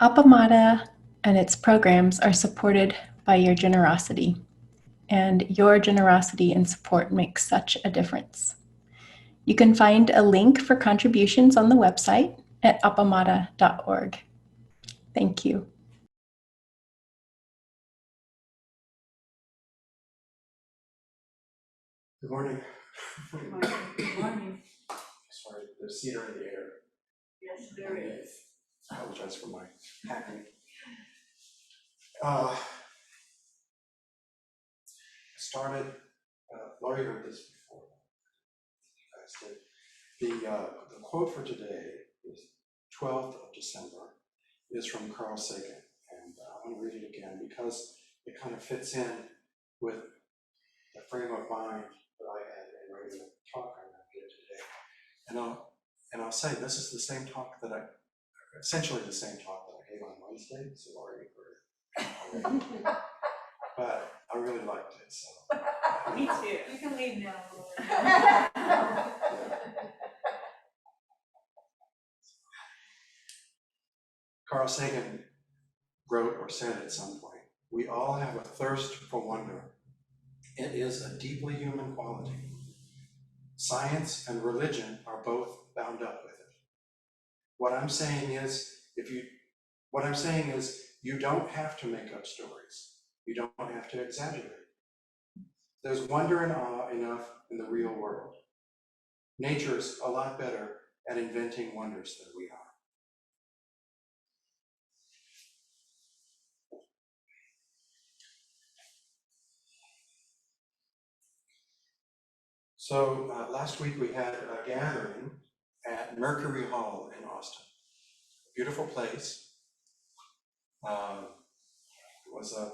Appamada and its programs are supported by your generosity, and your generosity and support makes such a difference. You can find a link for contributions on the website at appamada.org. Thank you. Good morning. Good morning. Good morning. Sorry, there's cedar in the air. Yes, there is. I apologize for my hacking. Started, Laurie heard this before. You guys did. The quote for today is 12th of December, is from Carl Sagan. And I want to read it again because it kind of fits in with the frame of mind that I had in writing the talk I'm going to give today. And I'll say this is the same talk that essentially the same talk that I gave on Wednesday, so Laurie heard it already. But I really liked it, so. Me too. You can leave now. Yeah. Carl Sagan wrote or said at some point, "We all have a thirst for wonder. It is a deeply human quality. Science and religion are both bound up with it." What I'm saying is, you don't have to make up stories. You don't have to exaggerate. There's wonder and awe enough in the real world. Nature's a lot better at inventing wonders than we are. So last week we had a gathering at Mercury Hall in Austin. Beautiful place. It was an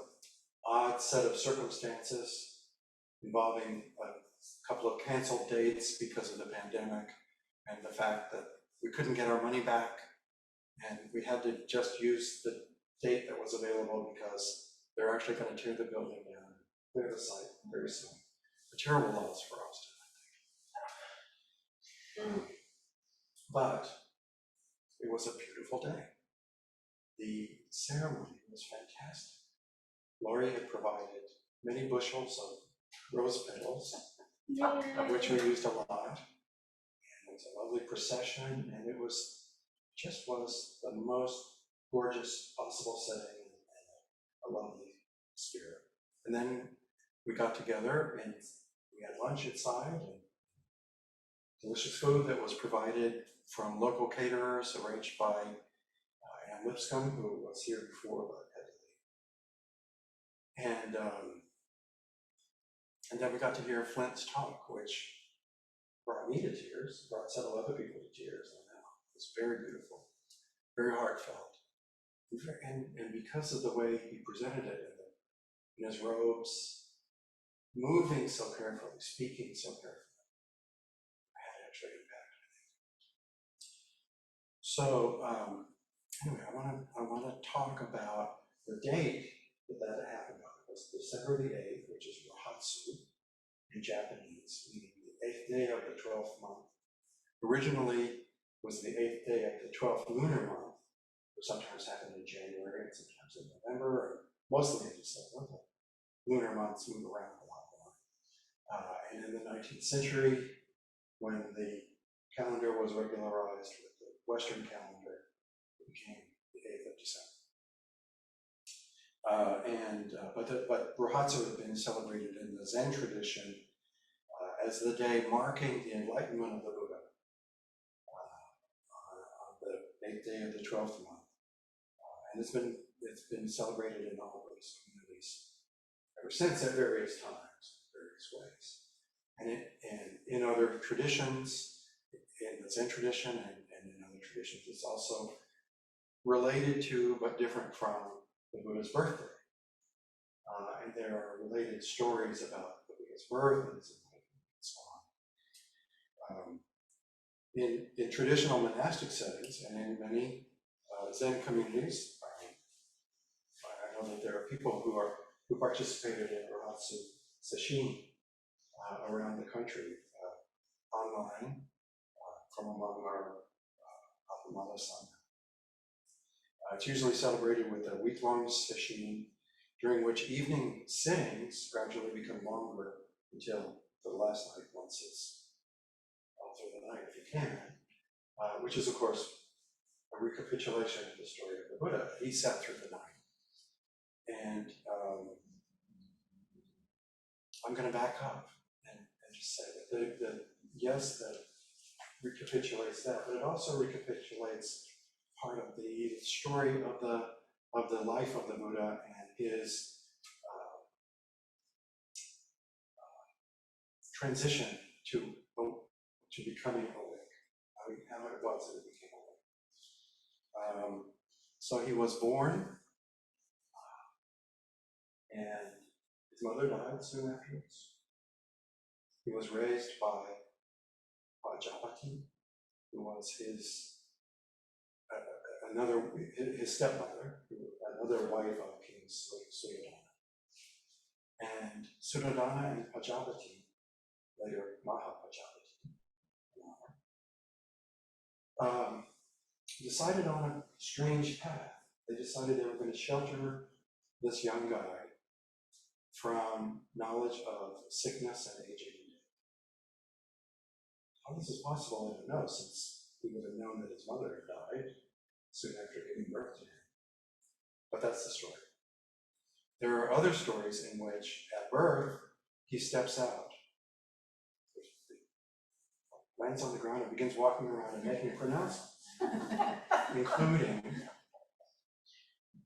odd set of circumstances involving a couple of canceled dates because of the pandemic and the fact that we couldn't get our money back, and we had to just use the date that was available because they're actually going to tear the building down and clear the site very soon. A terrible loss for Austin, I think. But it was a beautiful day. The ceremony was fantastic. Laurie had provided many bushels of rose petals, of which we used a lot. And it was a lovely procession, and it just was the most gorgeous possible setting and a lovely spirit. And then we got together and we had lunch inside, and delicious food that was provided from local caterers arranged by Ann Lipscomb, who was here before but had to leave. And then we got to hear Flint's talk, which brought me to tears, brought several other people to tears. It was very beautiful, very heartfelt. And because of the way he presented it in his robes, moving so carefully, speaking so carefully, had actually impact, I think. So anyway, I want to talk about the date that happened on. It was December the 8th, which is Rohatsu in Japanese, meaning the 8th day of the 12th month. Originally was the 8th day of the 12th lunar month, which sometimes happened in January and sometimes in November, and mostly in December. The lunar months move around a lot more. And in the 19th century, when the calendar was regularized with the Western calendar, it became the 8th of December. But Rohatsu had been celebrated in the Zen tradition as the day marking the enlightenment of the Buddha on the 8th day of the 12th month. And it's been celebrated in all those communities ever since at various times, various ways. And in other traditions, in the Zen tradition and in other traditions, it's also related to but different from the Buddha's birthday. And there are related stories about the Buddha's birth and his enlightenment and so on. In traditional monastic settings and in many Zen communities, I know that there are people who participated in Rohatsu session around the country, online, from among our Appamada Sangha. It's usually celebrated with a week-long sesshin, during which evening sittings gradually become longer until the last night, once it's all through the night if you can, which is, of course, a recapitulation of the story of the Buddha. He sat through the night. And I'm going to back up and just say that yes, that recapitulates that, but it also recapitulates part of the story of the life of the Buddha and his transition to becoming awake, how it was that he became awake. So he was born, and his mother died soon afterwards. He was raised by Pajapati, who was his stepmother, another wife of King Suddhodana. And Suddhodana and Pajapati, later Mahapajapati, decided on a strange path. They decided they were going to shelter this young guy from knowledge of sickness and aging. How this is possible, I don't know, since he would have known that his mother had died soon after giving birth to him. But that's the story. There are other stories in which, at birth, he steps out, lands on the ground and begins walking around and making pronouncements, including,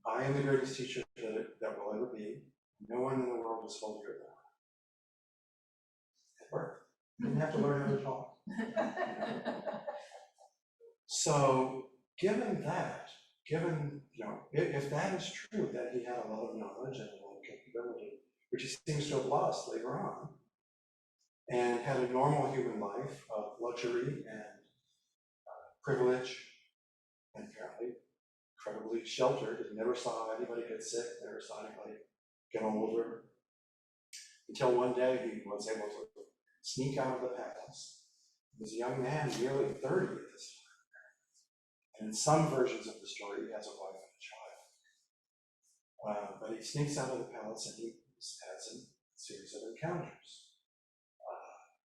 I am the greatest teacher that will ever be. No one in the world is holier than I. At birth. Didn't have to learn how to talk. So, given that, if that is true, that he had a lot of knowledge and a lot of capability, which he seems to have lost later on, and had a normal human life of luxury and privilege, and apparently incredibly sheltered, and never saw anybody get sick, never saw anybody get older, until one day he was able to sneak out of the palace. He was a young man, nearly 30 at this time. And in some versions of the story, he has a wife and a child. But he sneaks out of the palace and he has a series of encounters.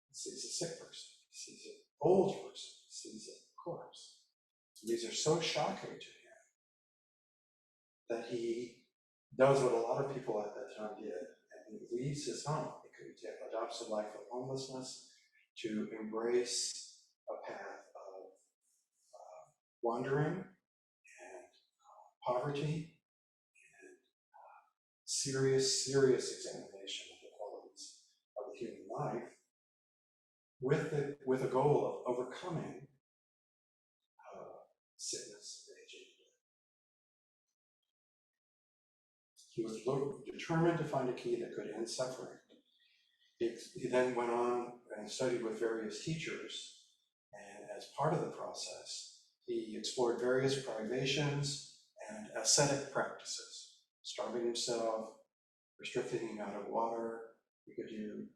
He sees a sick person, he sees an old person, he sees a corpse. And these are so shocking to him that he does what a lot of people at that time did, and he leaves his home. He adopts a life of homelessness to embrace a path of wandering and poverty and serious examination of the qualities of the human life, with a goal of overcoming sickness and aging. He was determined to find a key that could end suffering. He then went on and studied with various teachers, and as part of the process, he explored various privations and ascetic practices, starving himself, restricting the amount of water he could do,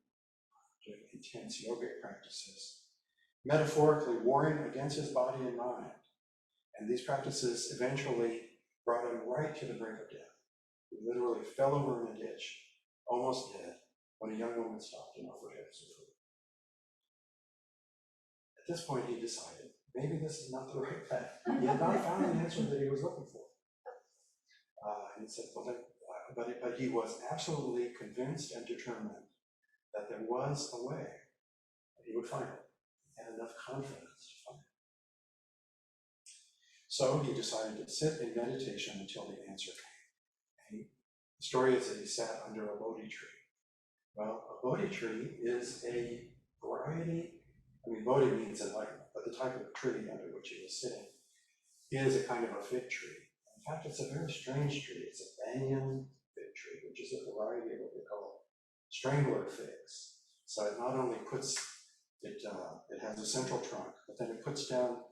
doing intense yogic practices, metaphorically warring against his body and mind. And these practices eventually brought him right to the brink of death. He literally fell over in a ditch, almost dead, when a young woman stopped and offered him some food. At this point, he decided, maybe this is not the right path. He had not found the answer that he was looking for. And he said, but he was absolutely convinced and determined that there was a way, that he would find it. He had enough confidence to find it. So he decided to sit in meditation until the answer came. And the story is that he sat under a Bodhi tree. Well, a Bodhi tree is a variety, Bodhi means enlightenment, but the type of tree under which he was sitting is a kind of a fig tree. In fact, it's a very strange tree. It's a banyan fig tree, which is a variety of what they call strangler figs. So it not only it has a central trunk, but then it puts down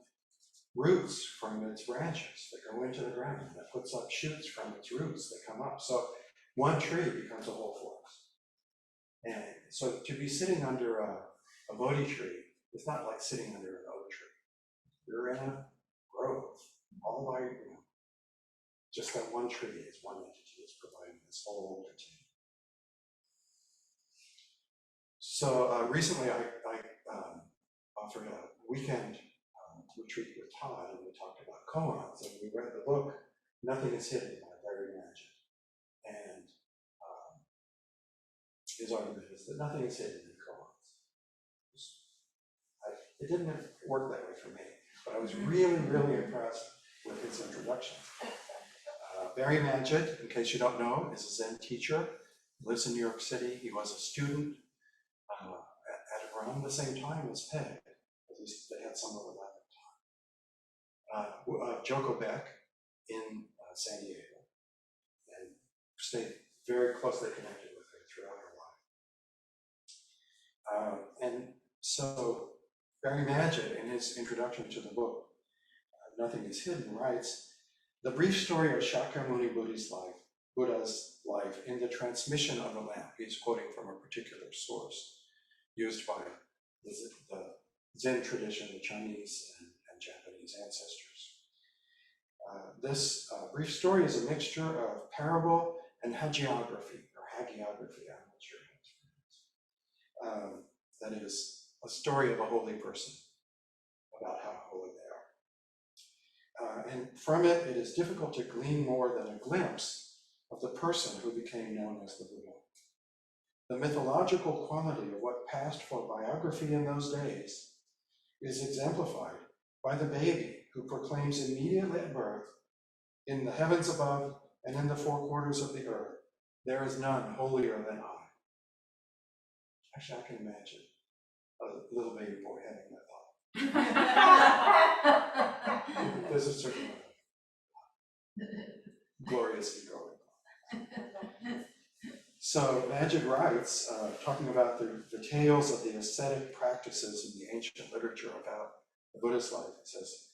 roots from its branches that go into the ground, and it puts up shoots from its roots that come up. So one tree becomes a whole forest. And so to be sitting under a Bodhi tree is not like sitting under an oak tree. You're in a grove, all by just that one tree is one entity is providing this whole continuum. So recently I offered a weekend retreat with Todd, and we talked about koans, and we read the book Nothing is Hidden by Barry Magic. And his argument is that nothing is hidden in koans. It didn't work that way for me, but I was really, really impressed with his introduction. Barry Magid, in case you don't know, is a Zen teacher, lives in New York City. He was a student at around the same time as Peg. At least they had some overlap at the time. Joko Beck in San Diego, and stayed very closely connected with her throughout her life. And so Barry Magid, in his introduction to the book, Nothing is Hidden, writes, the brief story of Shakyamuni Buddha's life in the transmission of a lamp. He's quoting from a particular source used by the Zen tradition, the Chinese and Japanese ancestors. This brief story is a mixture of parable and hagiography, I'm not sure how it's pronounced. That is a story of a holy person, about how holy they are. And from it, it is difficult to glean more than a glimpse of the person who became known as the Buddha. The mythological quality of what passed for biography in those days is exemplified by the baby who proclaims immediately at birth, in the heavens above and in the four quarters of the earth, there is none holier than I. Actually, I can imagine a little baby boy having that thought. There's a certain glorious ego. So Magid writes, talking about the tales of the ascetic practices in the ancient literature about the Buddhist life, it says,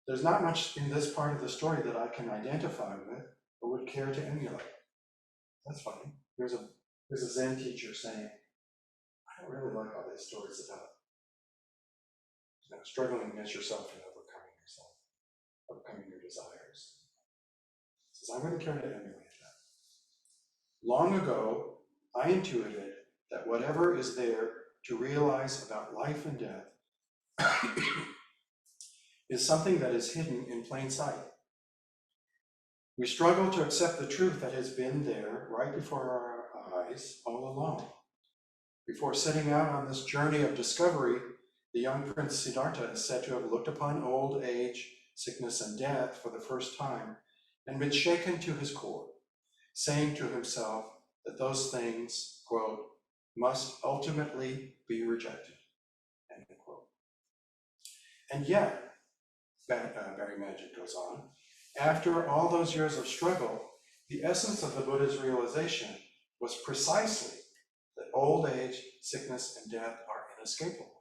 there's not much in this part of the story that I can identify with or would care to emulate. That's funny. There's a Zen teacher saying, I don't really like all these stories about struggling against yourself and overcoming your desires. He says, I wouldn't care to emulate that. Long ago, I intuited that whatever is there to realize about life and death is something that is hidden in plain sight. We struggle to accept the truth that has been there right before our eyes all along. Before setting out on this journey of discovery, the young Prince Siddhartha is said to have looked upon old age, sickness, and death for the first time and been shaken to his core, saying to himself that those things, quote, must ultimately be rejected, end quote. And yet, Barry Magid goes on, after all those years of struggle, the essence of the Buddha's realization was precisely that old age, sickness, and death are inescapable,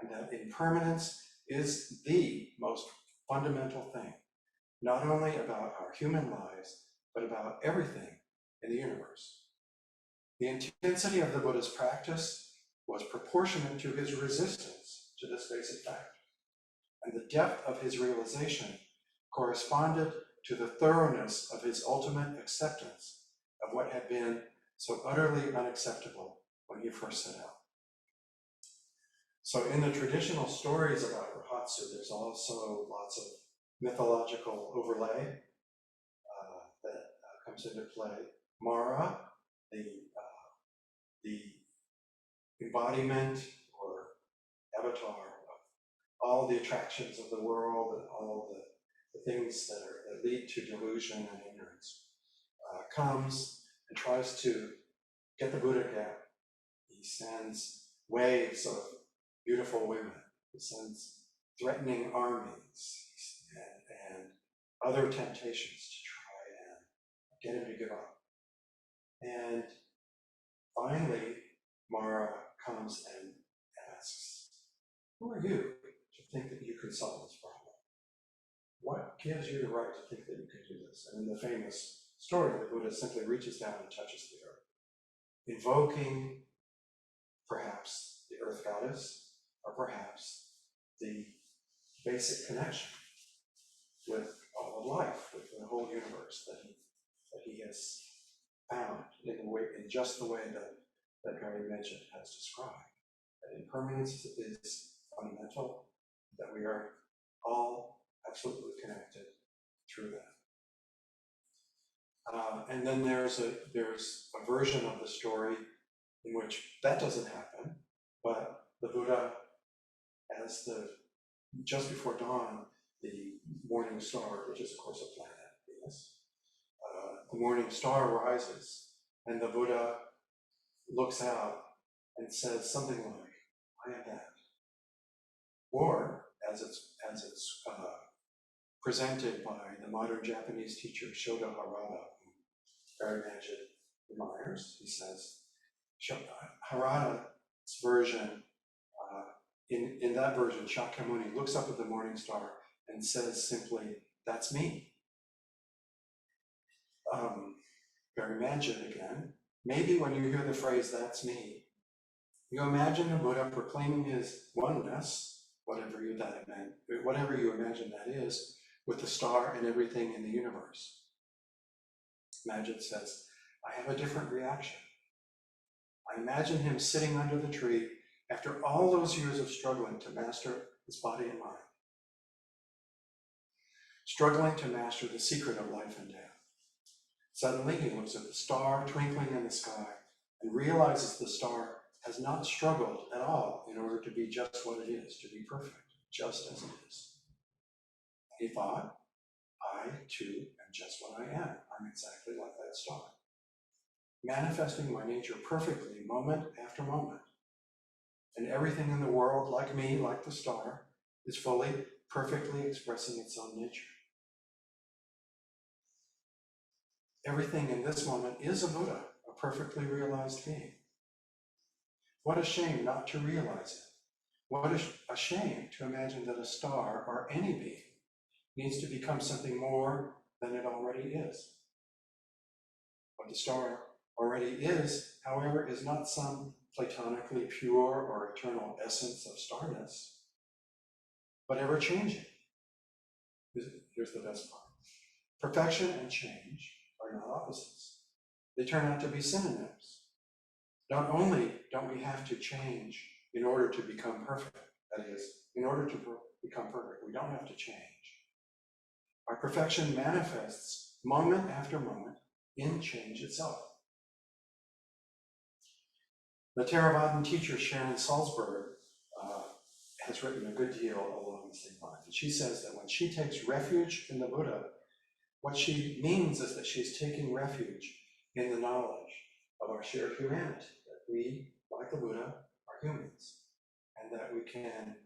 and that impermanence is the most fundamental thing, not only about our human lives, but about everything in the universe. The intensity of the Buddha's practice was proportionate to his resistance to this basic fact, and the depth of his realization corresponded to the thoroughness of his ultimate acceptance of what had been so utterly unacceptable when he first set out. So in the traditional stories about Rohatsu, there's also lots of mythological overlay that comes into play. Mara, the embodiment or avatar of all the attractions of the world and all the things that lead to delusion and ignorance, comes and tries to get the Buddha down. He sends waves of beautiful women. He sends threatening armies and other temptations to try and get him to give up. And finally, Mara comes and asks, who are you to think that you can solve this problem? What gives you the right to think that you can do this? And in the famous story, the Buddha simply reaches down and touches the earth, invoking perhaps the earth goddess, or perhaps the basic connection with all of life, with the whole universe that he has found in just the way that Gary mentioned has described. That impermanence is fundamental, that we are all absolutely connected through that. And then there's a version of the story in which that doesn't happen, but the Buddha, just before dawn, the morning star, which is of course a planet, Venus, the morning star rises, and the Buddha looks out and says something like, "I am that." Or, as it's presented by the modern Japanese teacher Shoda Harada, who Gary Magid admires, he says, Harada's version, in that version, Shakyamuni looks up at the morning star and says simply, "That's me." Gary Magid again, maybe when you hear the phrase, "That's me," you imagine the Buddha proclaiming his oneness, whatever you imagine that is, with the star and everything in the universe. Magid says, "I have a different reaction. I imagine him sitting under the tree after all those years of struggling to master his body and mind, struggling to master the secret of life and death. Suddenly he looks at the star twinkling in the sky and realizes the star has not struggled at all in order to be just what it is, to be perfect, just as it is. He thought, I too am just what I am. I'm exactly like that star, manifesting my nature perfectly moment after moment. And everything in the world, like me, like the star, is fully, perfectly expressing its own nature. Everything in this moment is a Buddha, a perfectly realized being. What a shame not to realize it. What a shame to imagine that a star or any being needs to become something more than it already is. What the star already is, however, is not some platonically pure or eternal essence of starness, but ever changing. Here's the best part. Perfection and change are not opposites. They turn out to be synonyms. Not only don't we have to change in order to become perfect, that is, in order to become perfect, we don't have to change. Our perfection manifests moment after moment in change itself. The Theravadan teacher Sharon Salzberg has written a good deal along the same lines. And she says that when she takes refuge in the Buddha, what she means is that she's taking refuge in the knowledge of our shared humanity, that we, like the Buddha, are humans, and that we can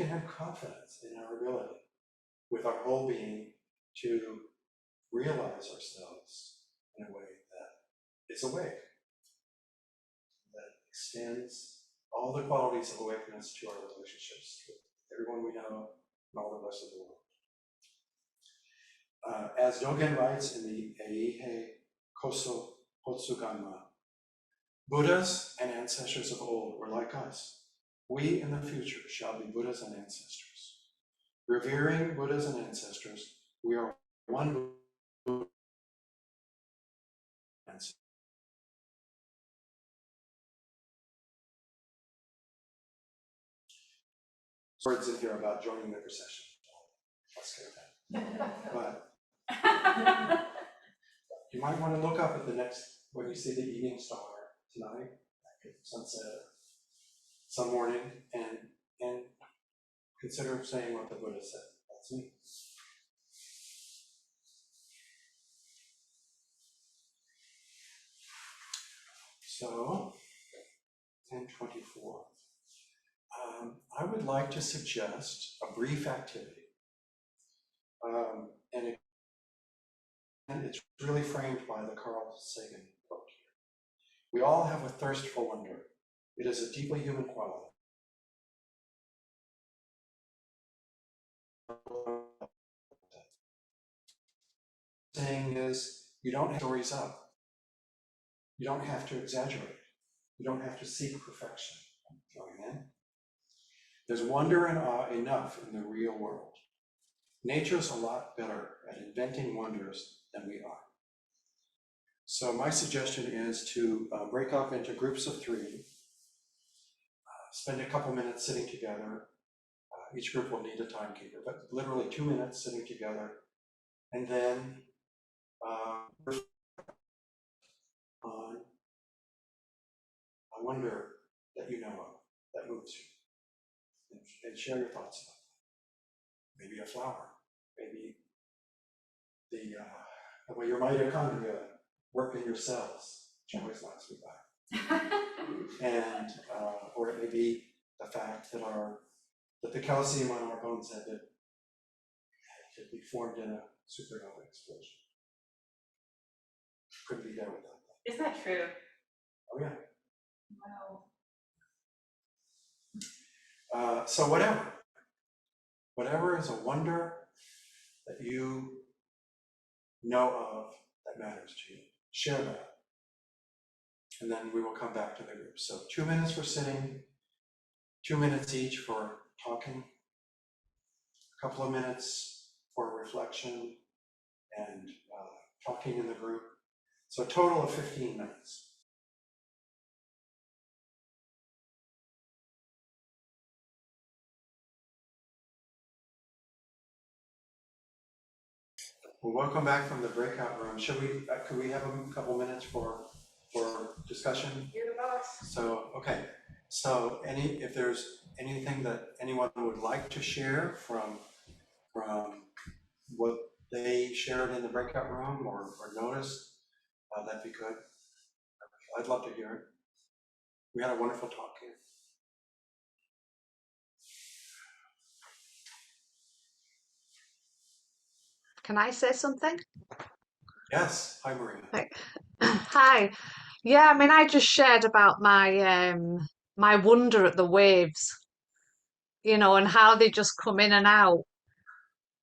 have confidence in our ability with our whole being to realize ourselves in a way that is awake, that extends all the qualities of awakeness to our relationships with everyone we know and all the rest of the world. As Dogen writes in the Eihe Koso Hotsuganma, Buddhas and ancestors of old were like us. We in the future shall be Buddhas and ancestors. Revering Buddhas and ancestors, we are one Buddha. Words in here about joining the procession. Let's get that. But you might want to look up at the next, when you see the evening star tonight, at sunset, some morning, and consider saying what the Buddha said. That's me. So, 10:24. I would like to suggest a brief activity. And it's really framed by the Carl Sagan quote here. We all have a thirst for wonder. It is a deeply human quality. Saying is, you don't have to stories up. You don't have to exaggerate. You don't have to seek perfection. Going in. There's wonder and awe enough in the real world. Nature's a lot better at inventing wonders than we are. So my suggestion is to break up into groups of 3, spend a couple minutes sitting together. Each group will need a timekeeper, but literally 2 minutes sitting together, and then on a wonder that you know of, that moves you, and share your thoughts about it. Maybe a flower, maybe the way your mitochondria work in your cells, which always knocks me back. And or it may be the fact that the calcium on our bones had to be formed in a supernova explosion. Couldn't be there without that. Is that true? Oh yeah. Wow. So whatever is a wonder that you know of that matters to you, share that. And then we will come back to the group. So 2 minutes for sitting, 2 minutes each for talking, a couple of minutes for reflection and talking in the group. So a total of 15 minutes. Well, welcome back from the breakout room. Could we have a couple minutes for discussion? You're the boss. So, okay. So if there's anything that anyone would like to share from what they shared in the breakout room or noticed, that'd be good. I'd love to hear it. We had a wonderful talk here. Can I say something? Yes. Hi, Maria. Hi. Yeah, I mean, I just shared about my wonder at the waves, and how they just come in and out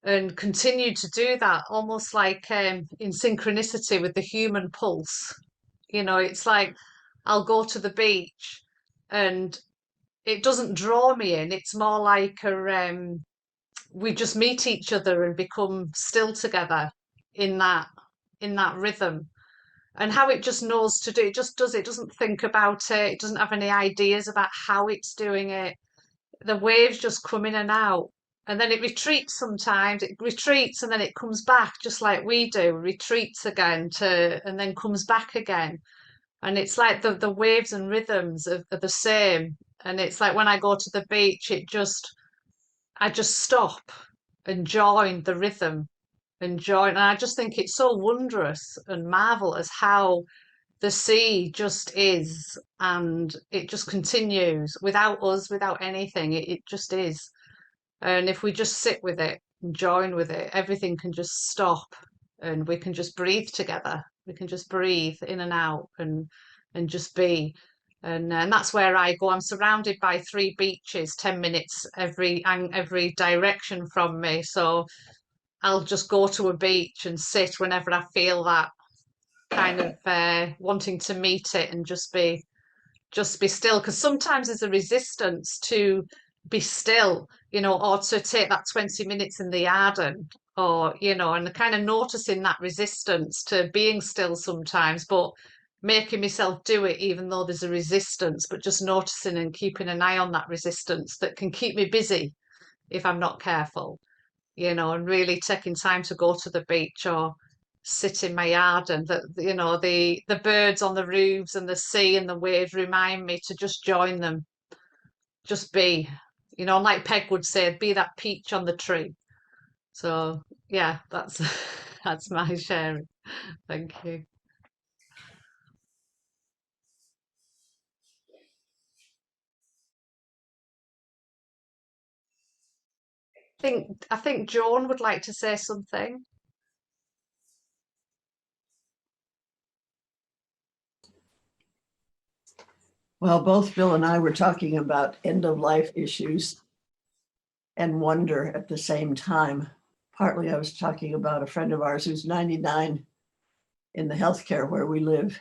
and continue to do that, almost like in synchronicity with the human pulse. It's like I'll go to the beach and it doesn't draw me in. It's more like we just meet each other and become still together in that rhythm. And how it just knows to do it, just does it, doesn't think about it, it doesn't have any ideas about how it's doing it. The waves just come in and out, and then it retreats. Sometimes it retreats and then it comes back, just like we do, retreats again and then comes back again. And it's like the waves and rhythms are the same. And it's like when I go to the beach, I just stop and join the rhythm and join. And I just think it's so wondrous and marvelous how the sea just is, and it just continues without us, without anything. It just is. And if we just sit with it and join with it, everything can just stop and we can just breathe together. We can just breathe in and out and just be. And that's where I go. I'm surrounded by 3 beaches, 10 minutes every direction from me. So I'll just go to a beach and sit whenever I feel that kind of wanting to meet it and just be still, because sometimes there's a resistance to be still, or to take that 20 minutes in the garden, or and kind of noticing that resistance to being still sometimes, but making myself do it even though there's a resistance, but just noticing and keeping an eye on that resistance that can keep me busy if I'm not careful, and really taking time to go to the beach or sit in my yard, and that the birds on the roofs and the sea and the waves remind me to just join them, just be, like Peg would say, be that peach on the tree. So yeah, that's that's my sharing. Thank you. I think Joan would like to say something. Well, both Bill and I were talking about end of life issues and wonder at the same time. Partly I was talking about a friend of ours who's 99 in the healthcare where we live.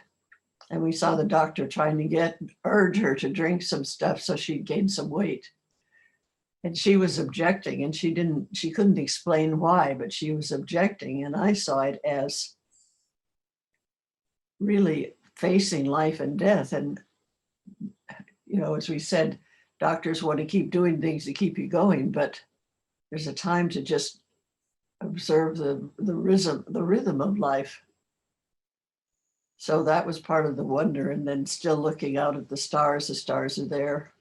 And we saw the doctor trying to urge her to drink some stuff so she'd gain some weight. And she was objecting, and she couldn't explain why, but she was objecting. And I saw it as really facing life and death. And, as we said, doctors want to keep doing things to keep you going, but there's a time to just observe the rhythm of life. So that was part of the wonder. And then still looking out at the stars are there.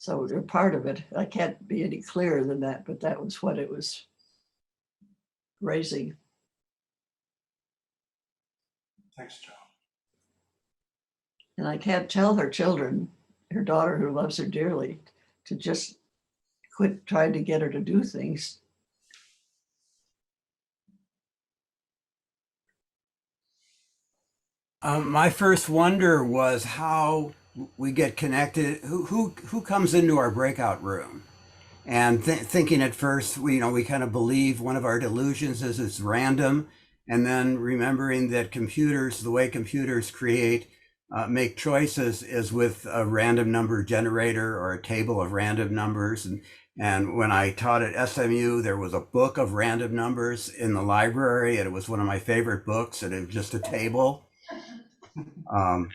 So they're part of it. I can't be any clearer than that, but that was what it was raising. Thanks, Joe. And I can't tell her children, her daughter who loves her dearly, to just quit trying to get her to do things. My first wonder was how we get connected. Who comes into our breakout room? And thinking at first, we kind of believe one of our delusions is it's random, and then remembering that the way computers make choices is with a random number generator or a table of random numbers. And when I taught at SMU, there was a book of random numbers in the library, and it was one of my favorite books, and it was just a table. I'm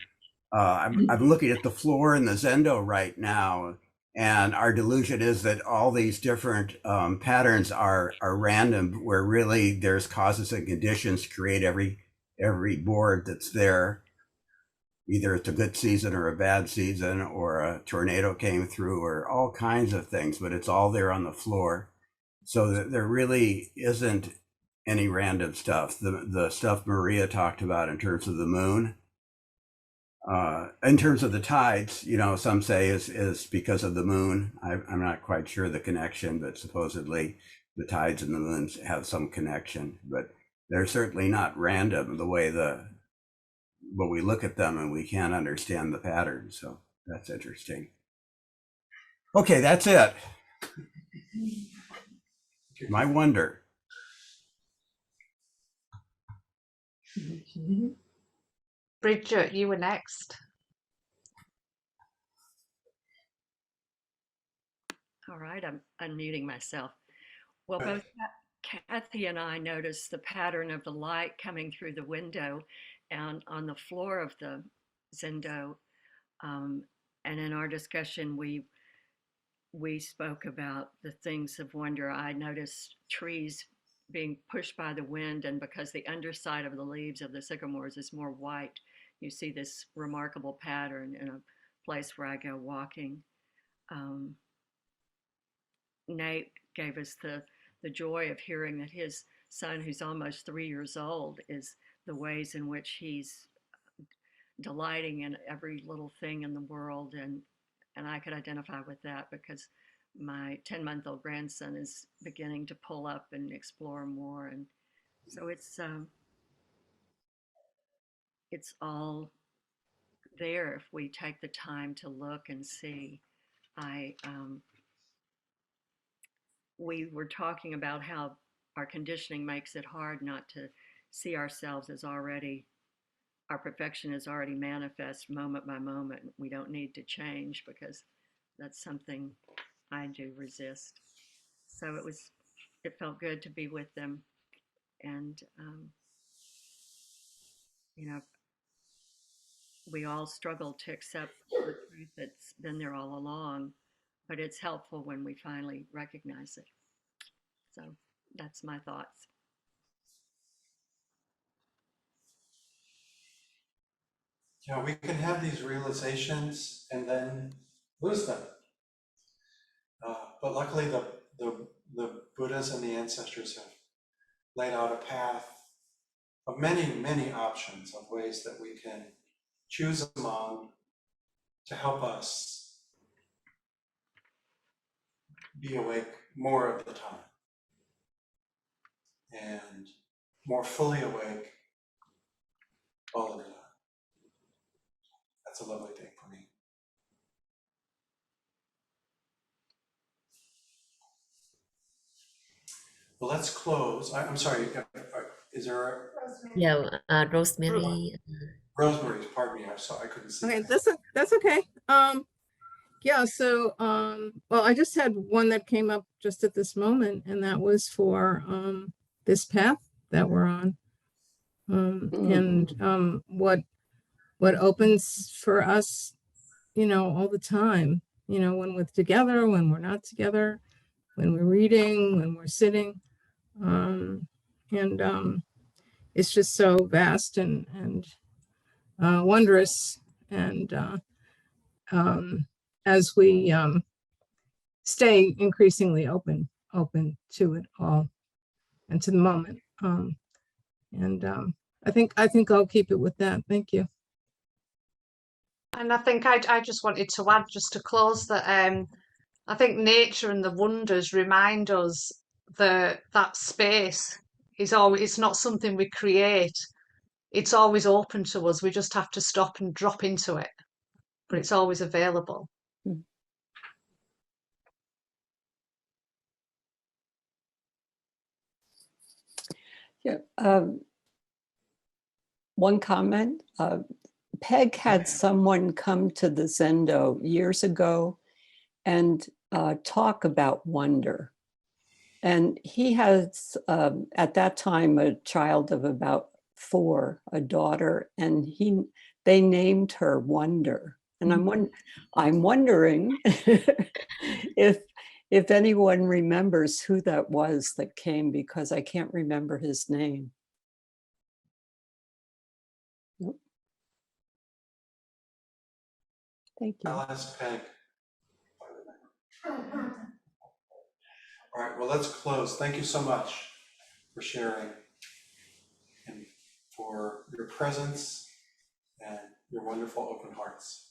looking at the floor in the Zendo right now, and our delusion is that all these different patterns are random, where really there's causes and conditions to create every board that's there. Either it's a good season or a bad season, or a tornado came through, or all kinds of things, but it's all there on the floor. So that there really isn't any random stuff. The stuff Maria talked about in terms of the moon, in terms of the tides, some say is because of the moon. I'm not quite sure the connection, but supposedly the tides and the moons have some connection, but they're certainly not random the way but we look at them and we can't understand the pattern. So that's interesting. Okay, that's it. My wonder. Bridget, you were next. All right, I'm unmuting myself. Well, both Kathy and I noticed the pattern of the light coming through the window and on the floor of the Zendo. And in our discussion, we spoke about the things of wonder. I noticed trees being pushed by the wind, and because the underside of the leaves of the sycamores is more white, you see this remarkable pattern in a place where I go walking. Nate gave us the joy of hearing that his son, who's almost 3 years old, is the ways in which he's delighting in every little thing in the world. And I could identify with that because my 10-month-old grandson is beginning to pull up and explore more. And so it's all there if we take the time to look and see. We were talking about how our conditioning makes it hard not to see ourselves as our perfection is already manifest moment by moment. We don't need to change because that's something I do resist. So it felt good to be with them. And, we all struggle to accept the truth that's been there all along, but it's helpful when we finally recognize it. So that's my thoughts. We can have these realizations and then lose them. But luckily, the Buddhas and the ancestors have laid out a path of many, many options of ways that we can choose among to help us be awake more of the time and more fully awake all of the time. That's a lovely thing for me. Well, let's close. I'm sorry, is there a? Yeah, Rosemary. Rosemary's, pardon me, I couldn't see. Okay, that's okay. Yeah, so well, I just had one that came up just at this moment, and that was for this path that we're on. And what opens for us, all the time, when we're together, when we're not together, when we're reading, when we're sitting. And it's just so vast and wondrous. And as we stay increasingly open to it all and to the moment. And I think I'll keep it with that. Thank you. And I think I just wanted to add, just to close, that I think nature and the wonders remind us that that space is always, it's not something we create. It's always open to us. We just have to stop and drop into it, but it's always available. Yeah. One comment. Peg had someone come to the Zendo years ago and talk about wonder. And he has, at that time, a child of about 4, a daughter, and they named her Wonder. And I'm wondering if anyone remembers who that was that came, because I can't remember his name. Nope. Thank you. I'll ask Peg. All right, well, let's close. Thank you so much for sharing and for your presence and your wonderful open hearts.